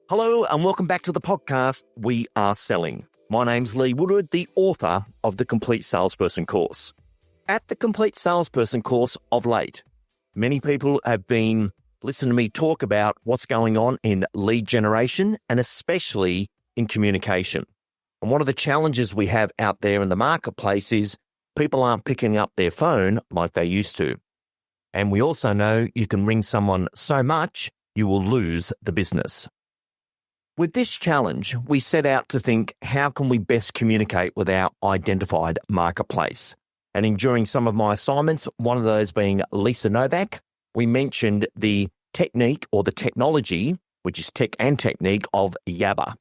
Hello and welcome back to the podcast, We Are Selling. My name's Lee Woodward, the author of the Complete Salesperson course. At the Complete Salesperson course of late, many people have been listening to me talk about what's going on in lead generation and especially in communication. And one of the challenges we have out there in the marketplace is people aren't picking up their phone like they used to. And we also know you can ring someone so much, you will lose the business. With this challenge, we set out to think, how can we best communicate with our identified marketplace? And during some of my assignments, one of those being Lisa Novak, we mentioned the technique or the technology, which is tech and technique of Yabba.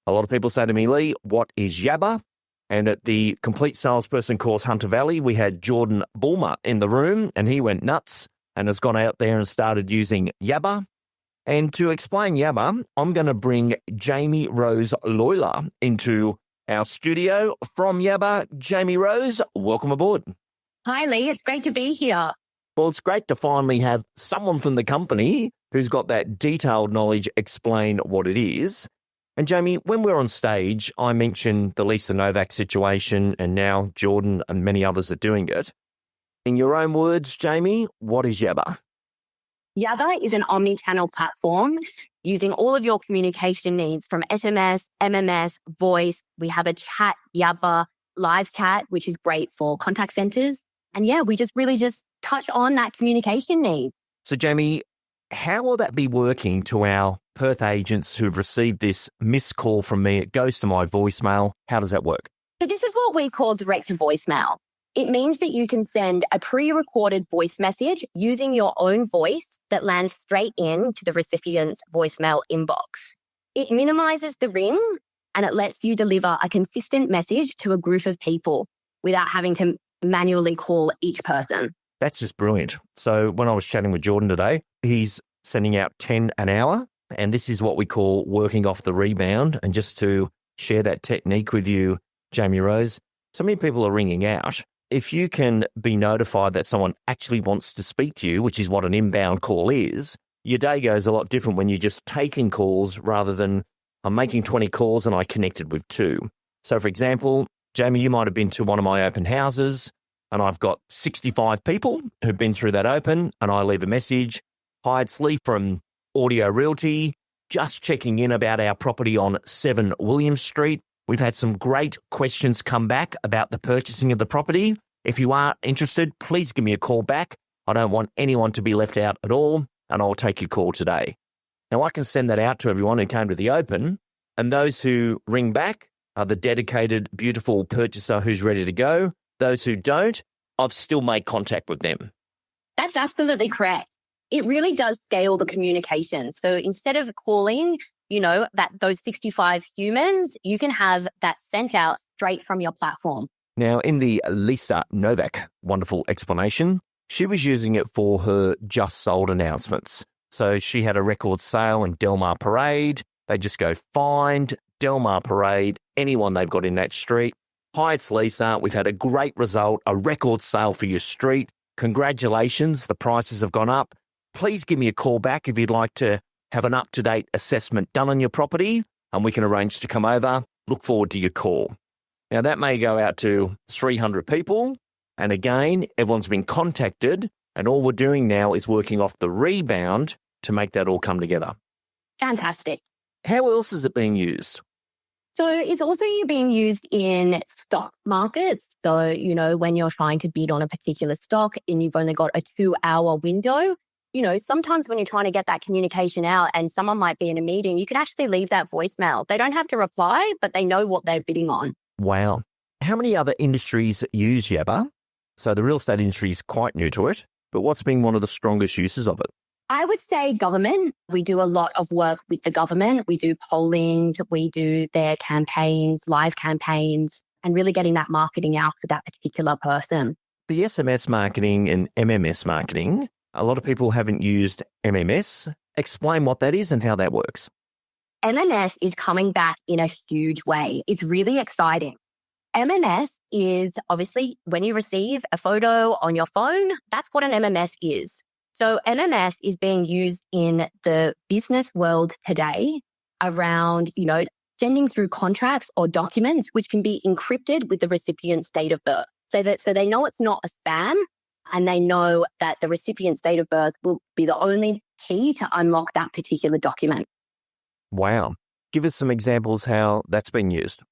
A lot of people say to me, Lee, what is Yabba? And at the Complete Salesperson course, Hunter Valley, we had Jordan Bulmer in the room and he went nuts and has gone out there and started using Yabba. And to explain Yabba, I'm going to bring Jamie Rose Loyler into our studio from Yabba. Jamie Rose, welcome aboard. Hi, Lee. It's great to be here. Well, it's great to finally have someone from the company who's got that detailed knowledge explain what it is. And Jamie, when we're on stage, I mentioned the Lisa Novak situation and now Jordan and many others are doing it. In your own words, Jamie, what is Yabba? Yabba is an omni-channel platform using all of your communication needs from SMS, MMS, voice. We have a chat, Yabba, live chat, which is great for contact centers. And yeah, we just touch on that communication need. So Jamie, how will that be working to our Perth agents who've received this missed call from me? It goes to my voicemail. How does that work? So this is what we call direct to voicemail. It means that you can send a pre-recorded voice message using your own voice that lands straight into the recipient's voicemail inbox. It minimizes the ring and it lets you deliver a consistent message to a group of people without having to manually call each person. That's just brilliant. So when I was chatting with Jordan today, he's sending out 10 an hour, and this is what we call working off the rebound. And just to share that technique with you, Jamie Rose, so many people are ringing out. If you can be notified that someone actually wants to speak to you, which is what an inbound call is, your day goes a lot different when you're just taking calls rather than I'm making 20 calls and I connected with 2. So for example, Jamie, you might have been to one of my open houses and I've got 65 people who've been through that open and I leave a message. Hi, it's Lee from Audio Realty, just checking in about our property on 7 William Street. We've had some great questions come back about the purchasing of the property. If you are interested, please give me a call back. I don't want anyone to be left out at all, and I'll take your call today. Now, I can send that out to everyone who came to the open, and those who ring back are the dedicated, beautiful purchaser who's ready to go. Those who don't, I've still made contact with them. That's absolutely correct. It really does scale the communication. So instead of calling, those 65 humans, you can have that sent out straight from your platform. Now, in the Lisa Novak wonderful explanation, she was using it for her just sold announcements. So she had a record sale in Delmar Parade. They just go find Delmar Parade, anyone they've got in that street. Hi, it's Lisa. We've had a great result, a record sale for your street. Congratulations, the prices have gone up. Please give me a call back if you'd like to have an up-to-date assessment done on your property, and we can arrange to come over. Look forward to your call. Now, that may go out to 300 people, and again, everyone's been contacted, and all we're doing now is working off the rebound to make that all come together. Fantastic. How else is it being used? So it's also being used in stock markets. So, when you're trying to bid on a particular stock and you've only got a 2-hour window, sometimes when you're trying to get that communication out and someone might be in a meeting, you could actually leave that voicemail. They don't have to reply, but they know what they're bidding on. Wow. How many other industries use Yabba? So the real estate industry is quite new to it, but what's been one of the strongest uses of it? I would say government. We do a lot of work with the government. We do pollings, we do their campaigns, live campaigns, and really getting that marketing out for that particular person. The SMS marketing and MMS marketing, a lot of people haven't used MMS. Explain what that is and how that works. MMS is coming back in a huge way. It's really exciting. MMS is obviously when you receive a photo on your phone, that's what an MMS is. So MMS is being used in the business world today around, sending through contracts or documents, which can be encrypted with the recipient's date of birth. So they know it's not a spam, and they know that the recipient's date of birth will be the only key to unlock that particular document. Wow. Give us some examples how that's been used.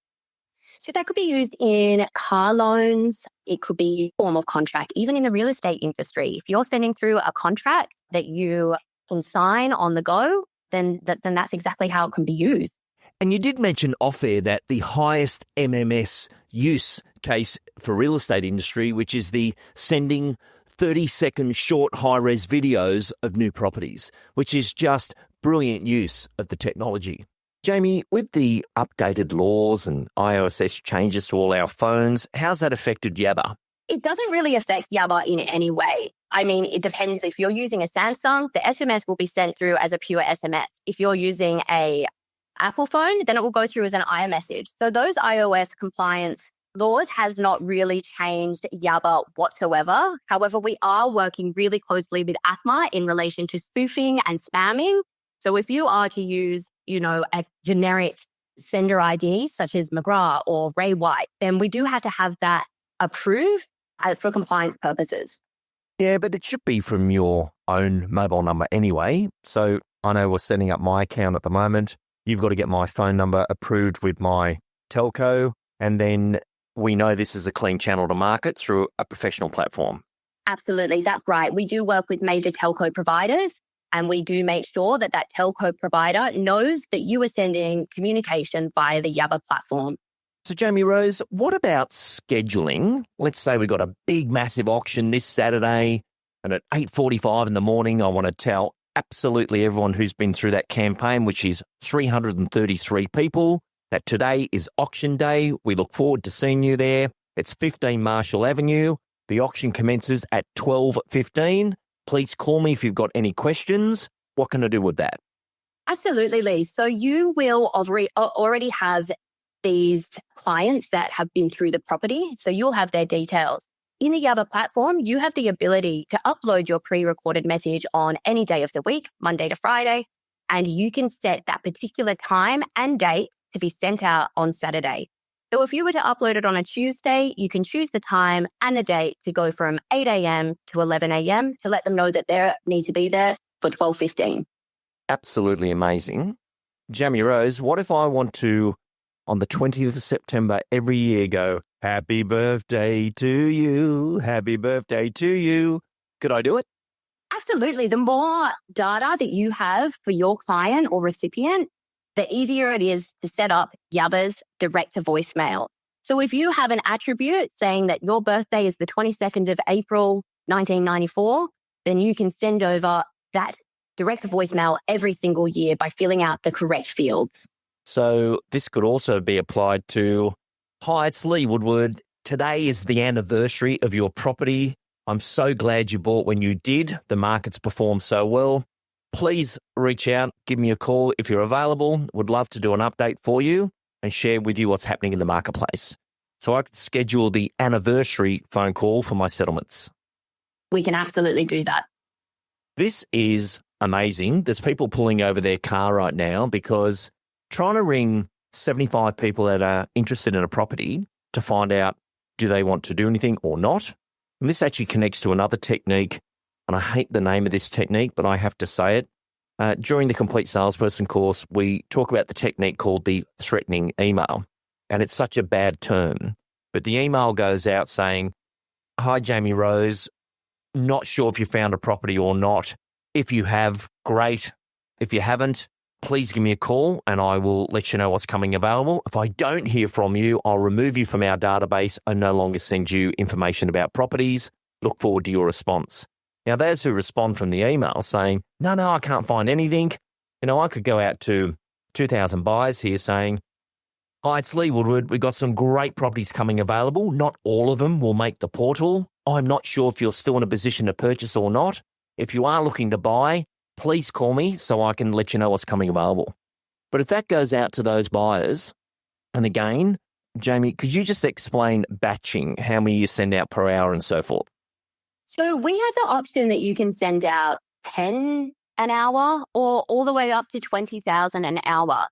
So that could be used in car loans. It could be a form of contract, even in the real estate industry. If you're sending through a contract that you can sign on the go, then that's exactly how it can be used. And you did mention off air that the highest MMS use case for real estate industry, which is the sending 30-second short high-res videos of new properties, which is just brilliant use of the technology. Jamie, with the updated laws and iOS changes to all our phones, how's that affected Yabba? It doesn't really affect Yabba in any way. I mean, it depends. If you're using a Samsung, the SMS will be sent through as a pure SMS. If you're using a Apple phone, then it will go through as an iMessage. So those iOS compliance laws has not really changed Yabba whatsoever. However, we are working really closely with ATMA in relation to spoofing and spamming. So if you are to use, a generic sender ID such as McGrath or Ray White, then we do have to have that approved for compliance purposes. Yeah, but it should be from your own mobile number anyway. So I know we're setting up my account at the moment. You've got to get my phone number approved with my telco, and then we know this is a clean channel to market through a professional platform. Absolutely, that's right. We do work with major telco providers, and we do make sure that telco provider knows that you are sending communication via the Yabba platform. So Jamie Rose, what about scheduling? Let's say we've got a big, massive auction this Saturday, and at 8:45 in the morning, I want to tell absolutely everyone who's been through that campaign, which is 333 people, that today is auction day. We look forward to seeing you there. It's 15 Marshall Avenue. The auction commences at 12:15. Please call me if you've got any questions. What can I do with that? Absolutely, Lee. So you will already have these clients that have been through the property. So you'll have their details. In the Yabba platform, you have the ability to upload your pre-recorded message on any day of the week, Monday to Friday, and you can set that particular time and date to be sent out on Saturday. So if you were to upload it on a Tuesday, you can choose the time and the date to go from 8 a.m. to 11 a.m. to let them know that they need to be there for 12:15. Absolutely amazing. Jamie Rose, what if I want to, on the 20th of September every year, go, happy birthday to you, happy birthday to you? Could I do it? Absolutely. The more data that you have for your client or recipient, the easier it is to set up Yabba's direct to voicemail. So if you have an attribute saying that your birthday is the 22nd of April, 1994, then you can send over that direct to voicemail every single year by filling out the correct fields. So this could also be applied to, hi, it's Lee Woodward. Today is the anniversary of your property. I'm so glad you bought when you did. The market's performed so well. Please reach out, give me a call if you're available. Would love to do an update for you and share with you what's happening in the marketplace. So I could schedule the anniversary phone call for my settlements. We can absolutely do that. This is amazing. There's people pulling over their car right now because trying to ring 75 people that are interested in a property to find out do they want to do anything or not. And this actually connects to another technique, and I hate the name of this technique, but I have to say it. During the Complete Salesperson course, we talk about the technique called the threatening email, and it's such a bad term. But the email goes out saying, hi, Jamie Rose, not sure if you found a property or not. If you have, great. If you haven't, please give me a call and I will let you know what's coming available. If I don't hear from you, I'll remove you from our database and no longer send you information about properties. Look forward to your response. Now, those who respond from the email saying, no, I can't find anything. I could go out to 2,000 buyers here saying, hi, it's Lee Woodward. We've got some great properties coming available. Not all of them will make the portal. I'm not sure if you're still in a position to purchase or not. If you are looking to buy, please call me so I can let you know what's coming available. But if that goes out to those buyers, and again, Jamie, could you just explain batching, how many you send out per hour and so forth? So we have the option that you can send out 10 an hour or all the way up to 20,000 an hour.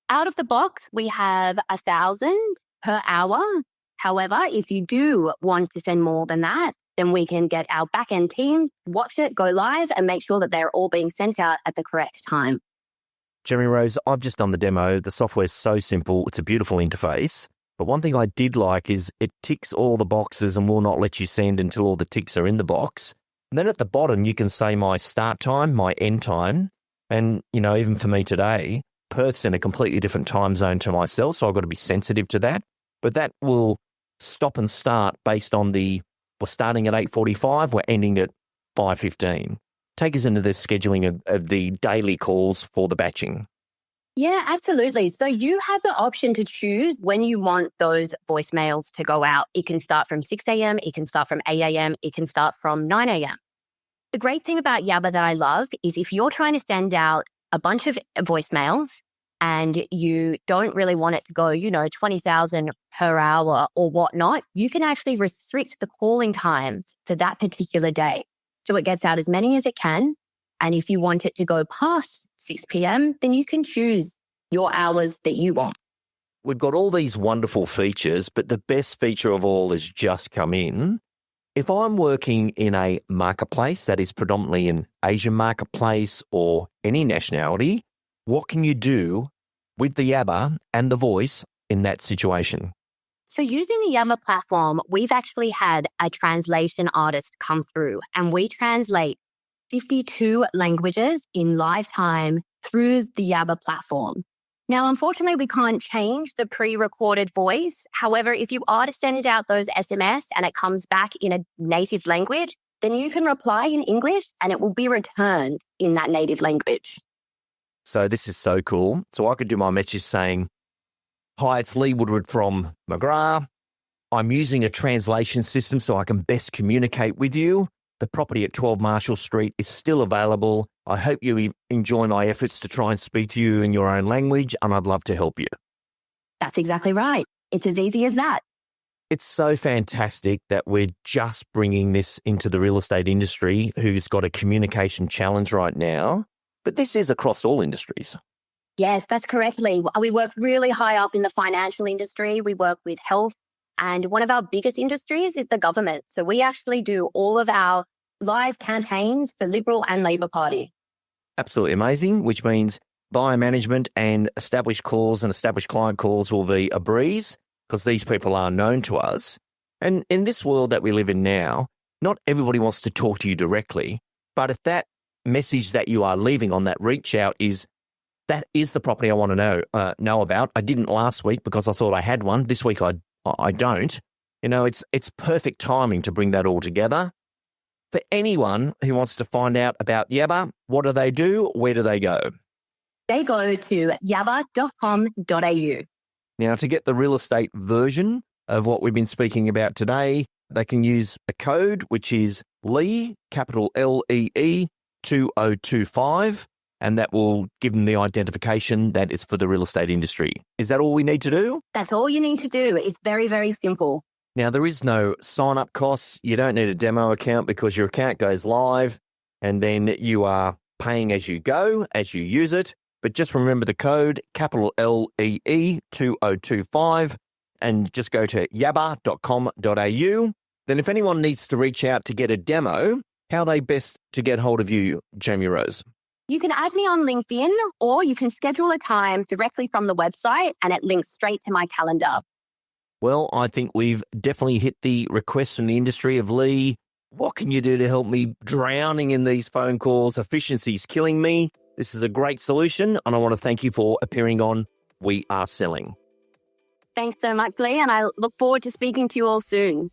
Out of the box, we have 1,000 per hour. However, if you do want to send more than that, then we can get our back-end team, watch it, go live, and make sure that they're all being sent out at the correct time. Jeremy Rose, I've just done the demo. The software's so simple. It's a beautiful interface. But one thing I did like is it ticks all the boxes and will not let you send until all the ticks are in the box. And then at the bottom, you can say my start time, my end time. And, even for me today, Perth's in a completely different time zone to myself, so I've got to be sensitive to that. But that will stop and start based on we're starting at 8:45, we're ending at 5:15. Take us into the scheduling of the daily calls for the batching. Yeah, absolutely. So you have the option to choose when you want those voicemails to go out. It can start from 6 a.m., it can start from 8 a.m., it can start from 9 a.m. The great thing about Yabba that I love is if you're trying to send out a bunch of voicemails and you don't really want it to go, 20,000 per hour or whatnot, you can actually restrict the calling times for that particular day. So it gets out as many as it can. And if you want it to go past 6 p.m., then you can choose your hours that you want. We've got all these wonderful features, but the best feature of all has just come in. If I'm working in a marketplace that is predominantly an Asian marketplace or any nationality, what can you do with the Yabba and the voice in that situation? So using the Yabba platform, we've actually had a translation artist come through and we translate 52 languages in live time through the Yabba platform. Now, unfortunately, we can't change the pre-recorded voice. However, if you are to send out those SMS and it comes back in a native language, then you can reply in English and it will be returned in that native language. So this is so cool. So I could do my message saying, "Hi, it's Lee Woodward from McGrath. I'm using a translation system so I can best communicate with you. The property at 12 Marshall Street is still available. I hope you enjoy my efforts to try and speak to you in your own language, and I'd love to help you." That's exactly right. It's as easy as that. It's so fantastic that we're just bringing this into the real estate industry, who's got a communication challenge right now. But this is across all industries. Yes, that's correctly. We work really high up in the financial industry. We work with health. And one of our biggest industries is the government. So we actually do all of our live campaigns for Liberal and Labor Party. Absolutely amazing, which means buyer management and established calls and established client calls will be a breeze because these people are known to us. And in this world that we live in now, not everybody wants to talk to you directly. But if that message that you are leaving on that reach out is, that is the property I want to know about. I didn't last week because I thought I had one. This week I don't. It's perfect timing to bring that all together. For anyone who wants to find out about Yabba, what do they do? Where do they go? They go to yabba.com.au. Now, to get the real estate version of what we've been speaking about today, they can use a code, which is LEE, capital LEE, 2025, and that will give them the identification that it's for the real estate industry. Is that all we need to do? That's all you need to do. It's very, very simple. Now, there is no sign-up costs. You don't need a demo account because your account goes live and then you are paying as you go, as you use it. But just remember the code, capital LEE 2025, and just go to yabba.com.au. Then if anyone needs to reach out to get a demo, how are they best to get hold of you, Jamie Rose? You can add me on LinkedIn or you can schedule a time directly from the website and it links straight to my calendar. Well, I think we've definitely hit the request from the industry of Lee. What can you do to help me? Drowning in these phone calls, efficiency's killing me. This is a great solution, and I want to thank you for appearing on We Are Selling. Thanks so much, Lee, and I look forward to speaking to you all soon.